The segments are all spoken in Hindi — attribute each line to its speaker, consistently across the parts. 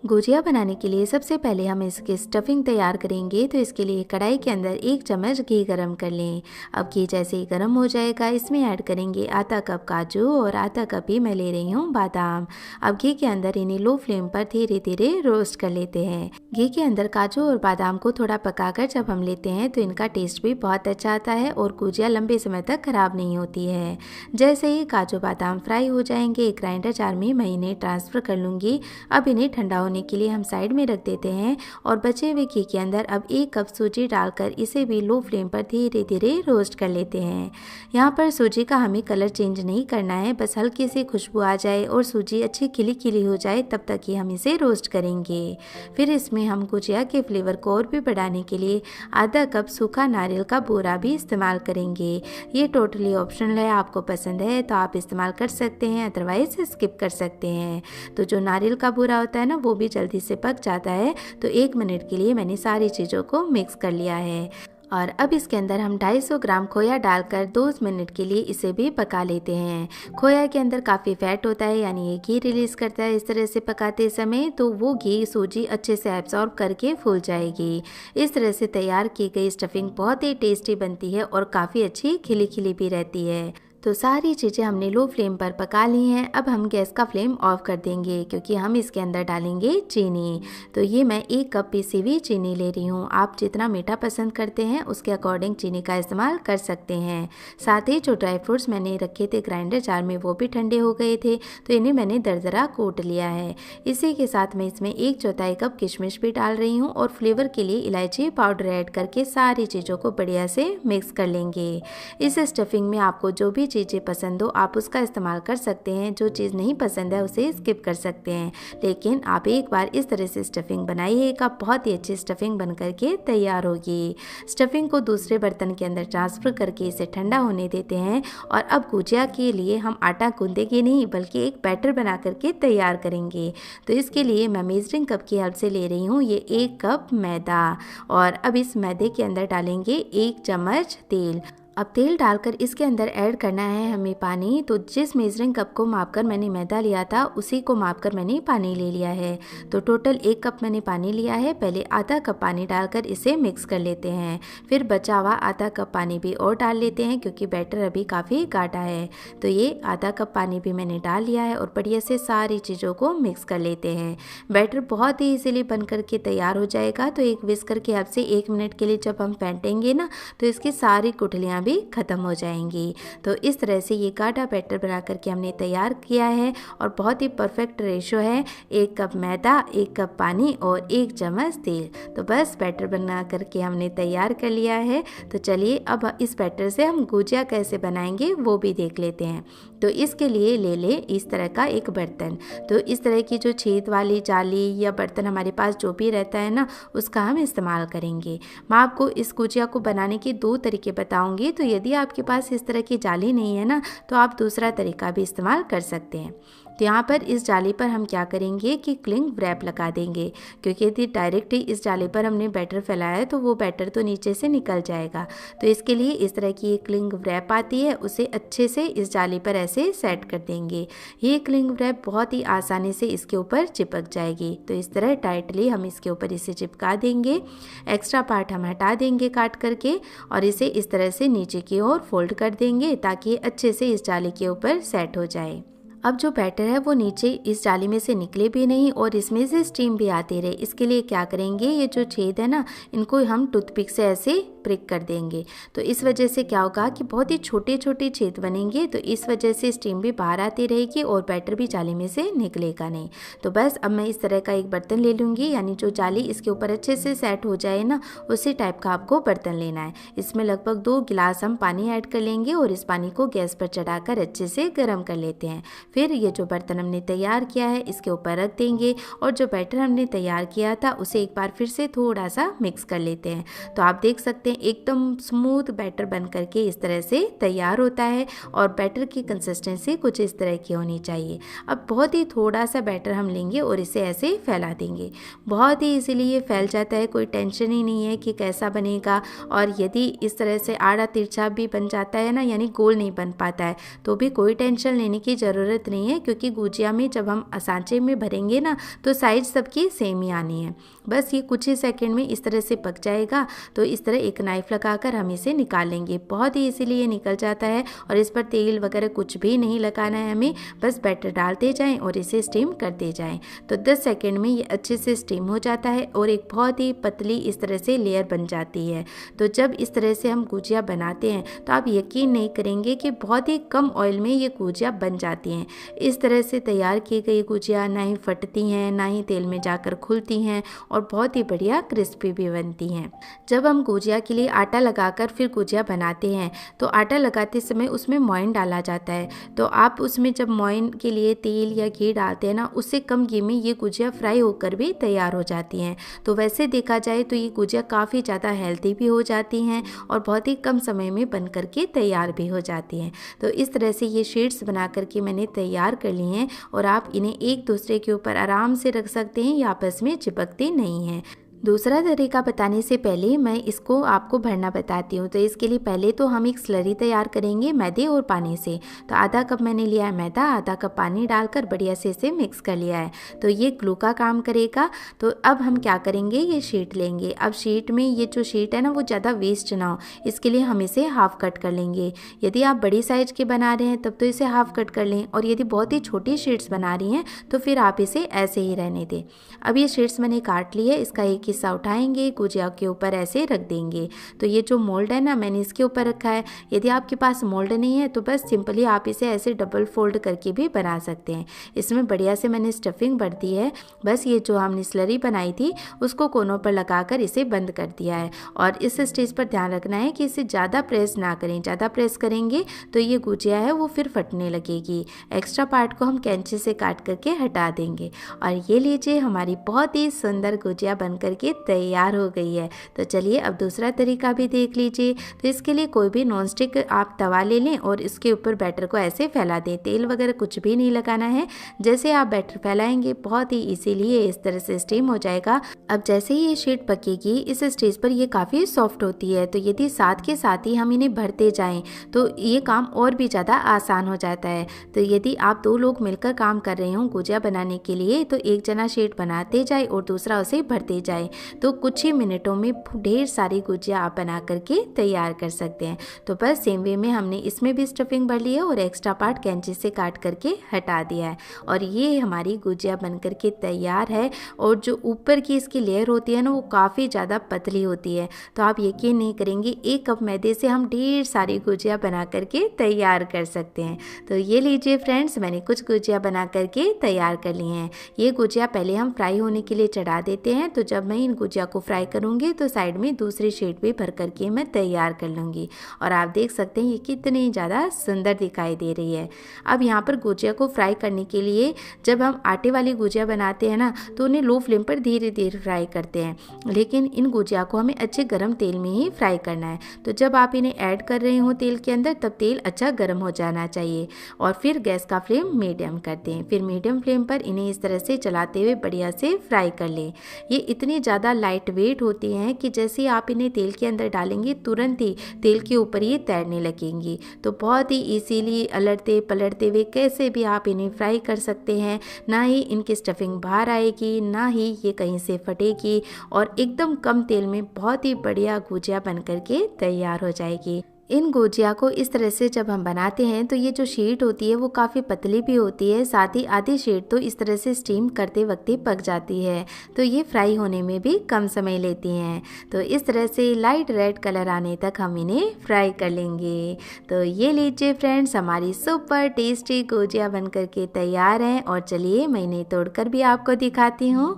Speaker 1: गुजिया बनाने के लिए सबसे पहले हम इसकी स्टफिंग तैयार करेंगे। तो इसके लिए कढ़ाई के अंदर 1 चम्मच घी गरम कर लें। अब घी जैसे ही गरम हो जाएगा इसमें ऐड करेंगे आधा कप काजू और आधा कप ही मैं ले रही हूँ बादाम। अब घी के अंदर इन्हें लो फ्लेम पर धीरे धीरे रोस्ट कर लेते हैं। घी के अंदर काजू और बादाम को थोड़ा पकाकर जब हम लेते हैं तो इनका टेस्ट भी बहुत अच्छा आता है और गुजिया लंबे समय तक खराब नहीं होती है। जैसे ही काजू बादाम फ्राई हो जाएंगे एक ग्राइंडर जार में मैं इन्हें ट्रांसफ़र कर लूँगी। अब इन्हें ठंडा होने के लिए हम साइड में रख देते हैं और बचे हुए घी के अंदर अब 1 कप सूजी डालकर इसे भी लो फ्लेम पर धीरे धीरे रोस्ट कर लेते हैं। यहाँ पर सूजी का हमें कलर चेंज नहीं करना है, बस हल्की सी खुशबू आ जाए और सूजी अच्छी खिली खिली हो जाए तब तक ही हम इसे रोस्ट करेंगे। फिर इसमें हम गुजिया के फ्लेवर को और भी बढ़ाने के लिए आधा कप सूखा नारियल का बूरा भी इस्तेमाल करेंगे। ये टोटली ऑप्शनल है, आपको पसंद है तो आप इस्तेमाल कर सकते हैं, अदरवाइज स्किप कर सकते हैं। तो जो नारियल का बूरा होता है ना वो भी जल्दी से पक जाता है। तो 1 मिनट के लिए मैंने सारी चीज़ों को मिक्स कर लिया है और अब इसके अंदर हम 250 ग्राम खोया डालकर 2 मिनट के लिए इसे भी पका लेते हैं। खोया के अंदर काफ़ी फैट होता है यानी ये घी रिलीज़ करता है। इस तरह से पकाते समय तो वो घी सूजी अच्छे से एब्जॉर्ब करके फूल जाएगी। इस तरह से तैयार की गई स्टफिंग बहुत ही टेस्टी बनती है और काफ़ी अच्छी खिली खिली भी रहती है। तो सारी चीज़ें हमने लो फ्लेम पर पका ली हैं। अब हम गैस का फ्लेम ऑफ कर देंगे क्योंकि हम इसके अंदर डालेंगे चीनी। तो ये मैं 1 कप पीसी हुई चीनी ले रही हूँ। आप जितना मीठा पसंद करते हैं उसके अकॉर्डिंग चीनी का इस्तेमाल कर सकते हैं। साथ ही जो ड्राई फ्रूट्स मैंने रखे थे ग्राइंडर जार में वो भी ठंडे हो गए थे तो इन्हें मैंने दरदरा कूट लिया है। इसी के साथ मैं इसमें 1/4 कप किशमिश भी डाल रही हूँ और फ्लेवर के लिए इलायची पाउडर ऐड करके सारी चीज़ों को बढ़िया से मिक्स कर लेंगे। इस स्टफिंग में आपको जो भी चीज़ें पसंद हो आप उसका इस्तेमाल कर सकते हैं, जो चीज़ नहीं पसंद है उसे स्किप कर सकते हैं। लेकिन आप एक बार इस तरह से स्टफिंग बनाइएगा, बहुत ही अच्छी स्टफिंग बन करके तैयार होगी। स्टफिंग को दूसरे बर्तन के अंदर ट्रांसफ़र करके इसे ठंडा होने देते हैं और अब गुजिया के लिए हम आटा गूंदेंगे नहीं बल्कि एक बैटर बना करके तैयार करेंगे। तो इसके लिए मैं मेजरिंग कप की हेल्प से ले रही हूँ ये 1 कप मैदा और अब इस मैदे के अंदर डालेंगे 1 चम्मच तेल। अब तेल डालकर इसके अंदर ऐड करना है हमें पानी। तो जिस मेजरिंग कप को मापकर मैंने मैदा लिया था उसी को मापकर मैंने पानी ले लिया है। तो टोटल 1 कप मैंने पानी लिया है। पहले आधा कप पानी डालकर इसे मिक्स कर लेते हैं, फिर बचा हुआ आधा कप पानी भी और डाल लेते हैं क्योंकि बैटर अभी काफ़ी गाढ़ा है। तो ये आधा कप पानी भी मैंने डाल लिया है और बढ़िया से सारी चीज़ों को मिक्स कर लेते हैं। बैटर बहुत ही इजीली बन करके तैयार हो जाएगा। तो एक विस्कर की हेल्प से 1 मिनट के लिए जब हम फेंटेंगे ना तो इसकी सारी गुठलियाँ भी खत्म हो जाएंगी। तो इस तरह से ये गाढ़ा बैटर बना करके हमने तैयार किया है और बहुत ही परफेक्ट रेशो है, 1 कप मैदा 1 कप पानी और 1 चम्मच तेल। तो बस बैटर बना करके हमने तैयार कर लिया है। तो चलिए अब इस बैटर से हम गुजिया कैसे बनाएंगे वो भी देख लेते हैं। तो इसके लिए ले ले इस तरह का एक बर्तन। तो इस तरह की जो छेद वाली जाली या बर्तन हमारे पास जो भी रहता है ना उसका हम इस्तेमाल करेंगे। मैं आपको इस गुजिया को बनाने के 2 तरीके बताऊंगी। तो यदि आपके पास इस तरह की जाली नहीं है ना तो आप दूसरा तरीका भी इस्तेमाल कर सकते हैं। तो यहाँ पर इस जाली पर हम क्या करेंगे कि क्लिंग रैप लगा देंगे क्योंकि यदि डायरेक्ट ही इस जाली पर हमने बैटर फैलाया है तो वो बैटर तो नीचे से निकल जाएगा। तो इसके लिए इस तरह की एक क्लिंग रैप आती है, उसे अच्छे से इस जाली पर ऐसे सेट कर देंगे। ये क्लिंग रैप बहुत ही आसानी से इसके ऊपर चिपक जाएगी। तो इस तरह टाइटली हम इसके ऊपर इसे चिपका देंगे। एक्स्ट्रा पार्ट हम हटा देंगे काट करके और इसे इस तरह से नीचे की ओर फोल्ड कर देंगे ताकि ये अच्छे से इस जाली के ऊपर सेट हो जाए। अब जो बैटर है वो नीचे इस जाली में से निकले भी नहीं और इसमें से स्टीम भी आती रहे। इसके लिए क्या करेंगे, ये जो छेद है ना इनको हम टूथपिक से ऐसे प्रिक कर देंगे। तो इस वजह से क्या होगा कि बहुत ही छोटे छोटे छेद बनेंगे। तो इस वजह से स्टीम भी बाहर आती रहेगी और बैटर भी जाली में से निकलेगा नहीं। तो बस अब मैं इस तरह का एक बर्तन ले लूँगी, यानी जो जाली इसके ऊपर अच्छे से सेट हो जाए ना उसी टाइप का आपको बर्तन लेना है। इसमें लगभग 2 गिलास हम पानी ऐड कर लेंगे और इस पानी को गैस पर चढ़ाकर अच्छे से गर्म कर लेते हैं। फिर ये जो बर्तन हमने तैयार किया है इसके ऊपर रख देंगे और जो बैटर हमने तैयार किया था उसे एक बार फिर से थोड़ा सा मिक्स कर लेते हैं। तो आप देख सकते हैं एकदम स्मूथ बैटर बन करके इस तरह से तैयार होता है और बैटर की कंसिस्टेंसी कुछ इस तरह की होनी चाहिए। अब बहुत ही थोड़ा सा बैटर हम लेंगे और इसे ऐसे फैला देंगे। बहुत ही इजीली ये फैल जाता है, कोई टेंशन ही नहीं है कि कैसा बनेगा। और यदि इस तरह से आड़ा तिरछा भी बन जाता है ना, यानी गोल नहीं बन पाता है, तो भी कोई टेंशन लेने की ज़रूरत नहीं है, क्योंकि गुजिया में जब हम सांचे में भरेंगे ना तो साइज सबकी सेम ही आनी है। बस ये कुछ ही सेकंड में इस तरह से पक जाएगा। तो इस तरह एक नाइफ लगाकर हम इसे निकाल लेंगे। बहुत ही इजीली ये निकल जाता है और इस पर तेल वगैरह कुछ भी नहीं लगाना है हमें, बस बैटर डालते जाएं और इसे स्टीम करते जाएं। तो 10 सेकंड में ये अच्छे से स्टीम हो जाता है और एक बहुत ही पतली इस तरह से लेयर बन जाती है। तो जब इस तरह से हम गुजिया बनाते हैं तो आप यकीन नहीं करेंगे कि बहुत ही कम ऑयल में ये गुजिया बन जाती हैं। इस तरह से तैयार की गई गुजिया ना ही फटती हैं, ना ही तेल में जाकर खुलती हैं और बहुत ही बढ़िया क्रिस्पी भी बनती हैं। जब हम गुजिया के लिए आटा लगाकर फिर गुजिया बनाते हैं तो आटा लगाते समय उसमें मोइन डाला जाता है। तो आप उसमें जब मोइन के लिए तेल या घी डालते हैं ना, उससे कम घी में ये गुजिया फ्राई होकर भी तैयार हो जाती हैं। तो वैसे देखा जाए तो ये गुजिया काफ़ी ज़्यादा हेल्दी भी हो जाती हैं और बहुत ही कम समय में बन करके तैयार भी हो जाती हैं। तो इस तरह से ये शीट्स बना करके मैंने तैयार कर ली हैं और आप इन्हें एक दूसरे के ऊपर आराम से रख सकते हैं, ये आपस में चिपकते नहीं हैं। दूसरा तरीका बताने से पहले मैं इसको आपको भरना बताती हूँ। तो इसके लिए पहले तो हम एक स्लरी तैयार करेंगे मैदे और पानी से। तो आधा कप मैंने लिया है मैदा, आधा कप पानी डालकर बढ़िया से इसे मिक्स कर लिया है। तो ये ग्लू का काम करेगा। तो अब हम क्या करेंगे, ये शीट लेंगे। अब शीट में ये जो शीट है ना वो ज़्यादा वेस्ट ना हो, इसके लिए हम इसे हाफ कट कर लेंगे। यदि आप बड़ी साइज के बना रहे हैं तब तो इसे हाफ कट कर लें, और यदि बहुत ही छोटी शीट्स बना रही हैं तो फिर आप इसे ऐसे ही रहने दें। अब ये शीट्स मैंने काट ली है, इसका एक हिस्सा उठाएंगे, गुजिया के ऊपर ऐसे रख देंगे। तो ये जो मोल्ड है ना मैंने इसके ऊपर रखा है। यदि आपके पास मोल्ड नहीं है तो बस सिंपली आप इसे ऐसे डबल फोल्ड करके भी बना सकते हैं। इसमें बढ़िया से मैंने स्टफिंग भर दी है। बस ये जो हमने स्लरी बनाई थी उसको कोनों पर लगाकर इसे बंद कर दिया है। और इस स्टेज पर ध्यान रखना है कि इसे ज़्यादा प्रेस ना करें, ज़्यादा प्रेस करेंगे तो ये गुजिया है वो फिर फटने लगेगी। एक्स्ट्रा पार्ट को हम कैंची से काट करके हटा देंगे। और ये लीजिए हमारी बहुत ही सुंदर गुजिया बन करके तैयार हो गई है। तो चलिए अब दूसरा तरीका भी देख लीजिए। तो इसके लिए कोई भी नॉन स्टिक आप तवा ले लें और इसके ऊपर बैटर को ऐसे फैला दें। तेल वगैरह कुछ भी नहीं लगाना है। जैसे आप बैटर फैलाएंगे बहुत ही इजीली ये इस तरह से स्टीम हो जाएगा। अब जैसे ही ये शीट पकेगी इस स्टेज पर ये काफ़ी सॉफ्ट होती है। तो यदि साथ के साथ ही हम इन्हें भरते जाएं तो ये काम और भी ज़्यादा आसान हो जाता है। तो यदि आप 2 लोग मिलकर काम कर रहे हों गुजिया बनाने के लिए तो एक जना शीट बनाते जाए और दूसरा उसे भरते जाए, तो कुछ ही मिनटों में ढेर सारी गुजिया आप बना करके तैयार कर सकते हैं। तो बस सेम वे में हमने इसमें भी स्टफिंग भर ली है और एक्स्ट्रा पार्ट कैंची से काट करके हटा दिया है। और ये हमारी गुजिया बन करके तैयार है। और जो ऊपर की इसकी लेयर होती है ना वो काफ़ी ज़्यादा पतली होती है। तो आप यकीन नहीं करेंगे 1 कप मैदे से हम ढेर सारी गुजिया बना करके तैयार कर सकते हैं। तो ये लीजिए फ्रेंड्स, मैंने कुछ गुजिया बना करके तैयार कर ली हैं। ये गुजिया पहले हम फ्राई होने के लिए चढ़ा देते हैं। तो जब मैं इन गुजिया को फ्राई करूंगी तो साइड में दूसरी शीट भी भर करके मैं तैयार कर लूँगी। और आप देख सकते हैं ये कितनी ज़्यादा सुंदर दिखाई दे रही है। अब यहाँ पर गुजिया को फ्राई करने के लिए जब हम आटे वाली गुजिया बनाते हैं ना तो उन्हें लो फ्लेम पर धीरे धीरे फ्राई करते हैं, लेकिन इन गुजिया को हमें अच्छे गर्म तेल में ही फ्राई करना है। तो जब आप इन्हें ऐड कर रहे हो तेल के अंदर तब तेल अच्छा गर्म हो जाना चाहिए। और फिर गैस का फ्लेम मीडियम कर दें। फिर मीडियम फ्लेम पर इन्हें इस तरह से चलाते हुए बढ़िया से फ्राई कर लें। ये इतनी ज़्यादा लाइट वेट होती हैं कि जैसे ही आप इन्हें तेल के अंदर डालेंगे तुरंत ही तेल के ऊपर ये तैरने लगेंगी। तो बहुत ही इजीली अलटते पलटते हुए कैसे भी आप इन्हें फ्राई कर सकते हैं। ना ही इनकी स्टफिंग बाहर आएगी, ना ही ये कहीं से फटेगी और एकदम कम तेल में बहुत ही बढ़िया गुजिया बन करके तैयार हो जाएगी। इन गुजिया को इस तरह से जब हम बनाते हैं तो ये जो शीट होती है वो काफ़ी पतली भी होती है, साथ ही आधी शीट तो इस तरह से स्टीम करते वक्त ही पक जाती है। तो ये फ्राई होने में भी कम समय लेती हैं। तो इस तरह से लाइट रेड कलर आने तक हम इन्हें फ्राई कर लेंगे। तो ये लीजिए फ्रेंड्स, हमारी सुपर टेस्टी गुजिया बन करके तैयार हैं। और चलिए मैं इन्हें तोड़कर भी आपको दिखाती हूँ।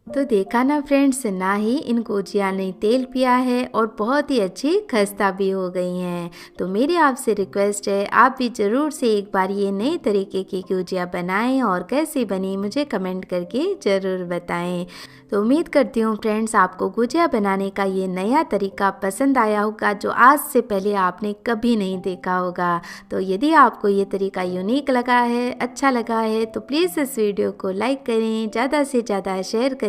Speaker 1: तो देखा ना फ्रेंड्स, ना ही इन गुजिया ने तेल पिया है और बहुत ही अच्छी खस्ता भी हो गई हैं। तो मेरी आपसे रिक्वेस्ट है, आप भी ज़रूर से एक बार ये नए तरीके की गुजिया बनाएं और कैसी बनी मुझे कमेंट करके ज़रूर बताएं। तो उम्मीद करती हूँ फ्रेंड्स आपको गुजिया बनाने का ये नया तरीका पसंद आया होगा, जो आज से पहले आपने कभी नहीं देखा होगा। तो यदि आपको ये तरीका यूनिक लगा है, अच्छा लगा है, तो प्लीज़ इस वीडियो को लाइक करें, ज़्यादा से ज़्यादा शेयर करें